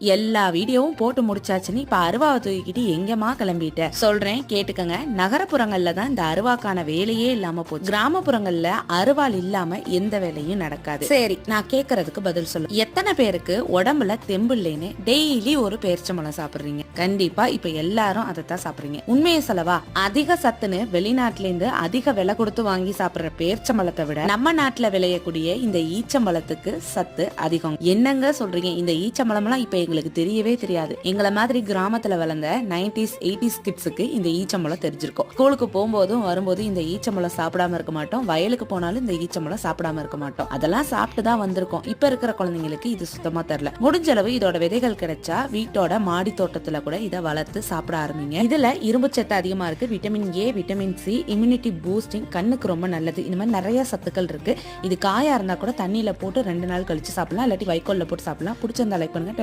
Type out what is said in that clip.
எல்லா வீடியோவும் போட்டு முடிச்சாச்சுன்னு இப்ப அருவாவை தூக்கிட்டு எங்கம்மா கிளம்பிட்ட சொல்றேன் கேட்டுக்கங்க. நகரப்புறங்கள்ல தான் இந்த அருவாக்கான வேலையே இல்லாம போச்சு. கிராமப்புறங்கள்ல அருவாள் இல்லாம எந்த வேலையும் நடக்காது. சரி, நான் கேக்குறதுக்கு பதில் சொல்லு. எத்தனை பேருக்கு உடம்புல தெம்பு இல்லைன்னு டெய்லி ஒரு பேரிச்சம்பழம் சாப்பிடுறீங்க? கண்டிப்பா இப்ப எல்லாரும் அதைத்தான் சாப்பிடுறீங்க. உண்மையை சொல்லவா, அதிக சத்துன்னு வெளிநாட்டுல இருந்து அதிக விலை கொடுத்து வாங்கி சாப்பிடுற பேரிச்சம்பழத்தை விட நம்ம நாட்டுல விளையக்கூடிய இந்த ஈச்சம்பழத்துக்கு சத்து அதிகம். என்னங்க சொல்றீங்க? இந்த ஈச்சம்பழம் எல்லாம் இப்ப எங்களுக்கு தெரியவே தெரியாது. எங்களை மாதிரி கிராமத்துல வளர்ந்த 90s 80s கிட்ஸுக்கு இந்த ஈச்சம்பழம் தெரிஞ்சிருக்கும். ஸ்கூலுக்கு போகும்போதும் வரும்போது இந்த ஈச்சம்பழம் சாப்பிடாம இருக்க மாட்டோம். வயலுக்கு போனாலும் இந்த ஈச்சம்பழம் சாப்பிடாம இருக்க மாட்டோம். அதெல்லாம் சாப்பிட்டு தான் வந்திருக்கோம். இப்ப இருக்கிற குழந்தைங்களுக்கு இது சுத்தமா தெரியல. முடிஞ்ச அளவு இதோட விதைகள் கிடைச்சா வீட்டோட மாடி தோட்டத்துல கூட இதை வளர்த்து சாப்பிட ஆரம்பிங்க. இதுல இரும்பு சத்து அதிகமா இருக்கு. Vitamin A, vitamin C, immunity boosting, கண்ணுக்கு ரொம்ப நல்லது. இந்த மாதிரி நிறைய சத்துக்கள் இருக்கு. இது காயா இருந்தா கூட தண்ணியில போட்டு 2 நாள் கழிச்சு சாப்பிடலாம், இல்லாட்டி வைக்கோல்ல போட்டு சாப்பிடலாம். பிடிச்சிருந்தா லைக் பண்ணுங்க.